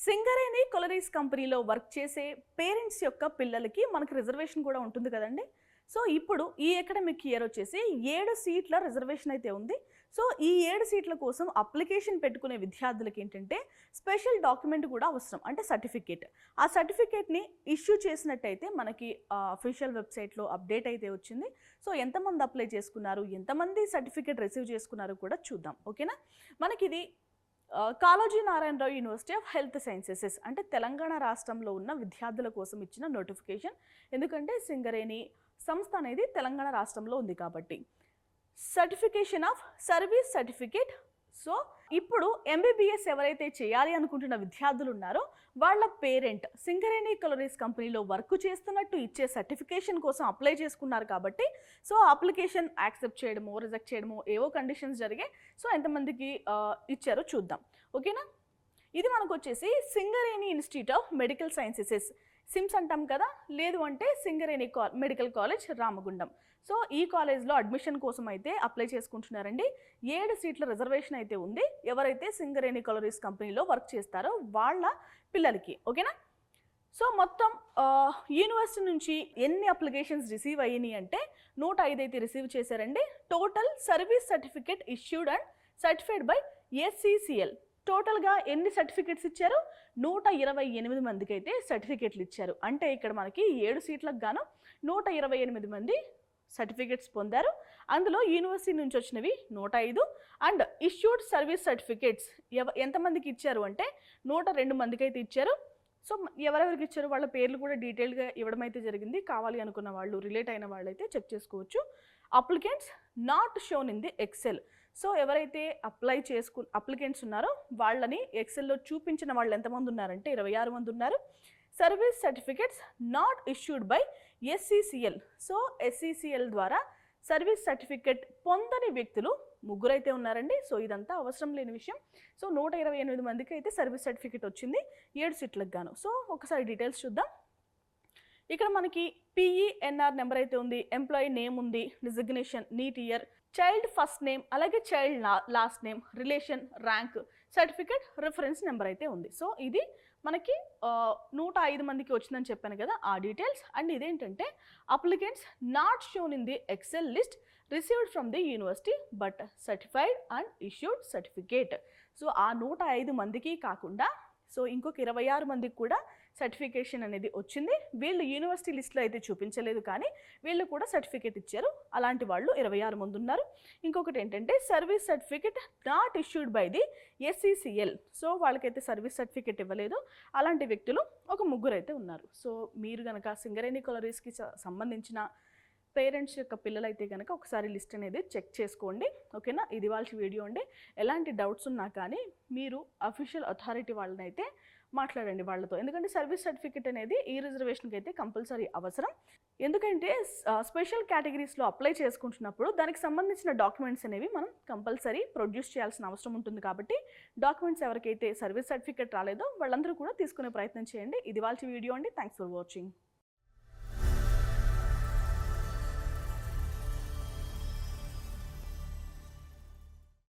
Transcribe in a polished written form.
సింగరేణి కొలరీస్ కంపెనీలో వర్క్ చేసే పేరెంట్స్ యొక్క పిల్లలకి మనకి రిజర్వేషన్ కూడా ఉంటుంది కదండి. సో ఇప్పుడు ఈ అకాడమిక్ ఇయర్ వచ్చేసి 7 సీట్ల రిజర్వేషన్ అయితే ఉంది. సో ఈ 7 సీట్ల కోసం అప్లికేషన్ పెట్టుకునే విద్యార్థులకి ఏంటంటే స్పెషల్ డాక్యుమెంట్ కూడా అవసరం, అంటే సర్టిఫికేట్. ఆ సర్టిఫికేట్ని ఇష్యూ చేసినట్టయితే మనకి అఫీషియల్ వెబ్సైట్లో అప్డేట్ అయితే వచ్చింది. సో ఎంతమంది అప్లై చేసుకున్నారు, ఎంతమంది సర్టిఫికేట్ రిసీవ్ చేసుకున్నారు కూడా చూద్దాం. ఓకేనా. మనకి ఇది Kaloji Narayana Rao university of health sciences అంటే తెలంగాణ రాష్ట్రంలో ఉన్న విద్యార్థుల కోసం ఇచ్చిన నోటిఫికేషన్. ఎందుకంటే సింగరేణి సంస్థ అనేది తెలంగాణ రాష్ట్రంలో ఉంది కాబట్టి. Certification of service certificate. So ఇప్పుడు ఎంబీబీఎస్ ఎవరైతే చేయాలి అనుకుంటున్న విద్యార్థులు ఉన్నారో వాళ్ళ పేరెంట్ సింగరేణి కొలరీస్ కంపెనీలో వర్క్ చేస్తున్నట్టు ఇచ్చే సర్టిఫికేషన్ కోసం అప్లై చేసుకున్నారు కాబట్టి సో అప్లికేషన్ యాక్సెప్ట్ చేయడమో రిజెక్ట్ చేయడమో ఏవో కండిషన్స్ జరిగాయి. సో ఎంతమందికి ఇచ్చారో చూద్దాం. ఓకేనా. ఇది మనకు వచ్చేసి Singareni institute of medical sciences, SIMS అంటాం కదా, లేదు అంటే Singareni medical college Ramagundam. So ఈ కాలేజ్లో అడ్మిషన్ కోసం అయితే అప్లై చేసుకుంటున్నారండి. 7 సీట్ల రిజర్వేషన్ అయితే ఉంది ఎవరైతే సింగరేణి కొలరీస్ కంపెనీలో వర్క్ చేస్తారో వాళ్ళ పిల్లలకి. ఓకేనా. సో మొత్తం యూనివర్సిటీ నుంచి ఎన్ని అప్లికేషన్స్ రిసీవ్ అయ్యినాయి అంటే 105 అయితే రిసీవ్ చేశారండి. Total service certificate issued and certified by SCCL. టోటల్గా ఎన్ని సర్టిఫికేట్స్ ఇచ్చారు? 128 మందికి అయితే సర్టిఫికేట్లు ఇచ్చారు. అంటే ఇక్కడ మనకి 7 సీట్లకు గాను 128 మంది సర్టిఫికేట్స్ పొందారు. అందులో యూనివర్సిటీ నుంచి వచ్చినవి 105 అండ్ ఇష్యూడ్ సర్వీస్ సర్టిఫికేట్స్ ఎంతమందికి ఇచ్చారు అంటే 102 మందికి అయితే ఇచ్చారు. సో ఎవరెవరికి ఇచ్చారు వాళ్ళ పేర్లు కూడా డీటెయిల్గా ఇవ్వడం అయితే జరిగింది. కావాలి అనుకున్న వాళ్ళు, రిలేట్ అయిన వాళ్ళు అయితే చెక్ చేసుకోవచ్చు. Applicants not shown in the Excel. So ఎవరైతే అప్లికెంట్స్ ఉన్నారో వాళ్ళని ఎక్సెల్లో చూపించిన వాళ్ళు ఎంతమంది ఉన్నారంటే 26 మంది ఉన్నారు. Service certificates not issued by SCCL. So SCCL ద్వారా సర్వీస్ సర్టిఫికేట్ పొందని వ్యక్తులు 3 అయితే ఉన్నారండి. సో ఇదంతా అవసరం లేని విషయం. సో 128 మందికి అయితే సర్వీస్ సర్టిఫికేట్ వచ్చింది 7 సీట్లకు గాను. సో ఒకసారి డీటెయిల్స్ చూద్దాం. ఇక్కడ మనకి PENR నెంబర్ అయితే ఉంది, ఎంప్లాయీ నేమ్ ఉంది, designation, NEET year, child first name, అలాగే child last name, relation, rank, certificate, reference number అయితే ఉంది. సో ఇది మనకి 105 మందికి వచ్చిందని చెప్పాను కదా, ఆ డీటెయిల్స్. అండ్ ఇదేంటంటే applicants not shown in the Excel list received from the university but certified and issued certificate. So ఆ 105 మందికి కాకుండా సో ఇంకొక 26 మందికి కూడా సర్టిఫికేషన్ అనేది వచ్చింది. వీళ్ళు యూనివర్సిటీ లిస్ట్లో అయితే చూపించలేదు కానీ వీళ్ళు కూడా సర్టిఫికేట్ ఇచ్చారు. అలాంటి వాళ్ళు 26 మంది ఉన్నారు. ఇంకొకటి ఏంటంటే service certificate not issued by the SCCL. So వాళ్ళకైతే సర్వీస్ సర్టిఫికేట్ ఇవ్వలేదు. అలాంటి వ్యక్తులు ఒక 3 అయితే ఉన్నారు. సో మీరు కనుక సింగరేణి కొలరీస్కి సంబంధించిన పేరెంట్స్ యొక్క పిల్లలైతే కనుక ఒకసారి లిస్ట్ అనేది చెక్ చేసుకోండి. ఓకేనా. ఇది వాళ్ళ వీడియో అండి. ఎలాంటి డౌట్స్ ఉన్నా కానీ మీరు అఫీషియల్ అథారిటీ వాళ్ళని అయితే మాట్లాడండి వాళ్ళతో. ఎందుకంటే సర్వీస్ సర్టిఫికేట్ అనేది ఈ రిజర్వేషన్కి అయితే కంపల్సరీ అవసరం. ఎందుకంటే స్పెషల్ కేటగిరీస్లో అప్లై చేసుకుంటున్నప్పుడు దానికి సంబంధించిన డాక్యుమెంట్స్ అనేవి మనం కంపల్సరీ ప్రొడ్యూస్ చేయాల్సిన అవసరం ఉంటుంది. కాబట్టి డాక్యుమెంట్స్ ఎవరికైతే సర్వీస్ సర్టిఫికేట్ రాలేదో వాళ్ళందరూ కూడా తీసుకునే ప్రయత్నం చేయండి. ఇది వాళ్ళ వీడియో అండి. Thanks for watching.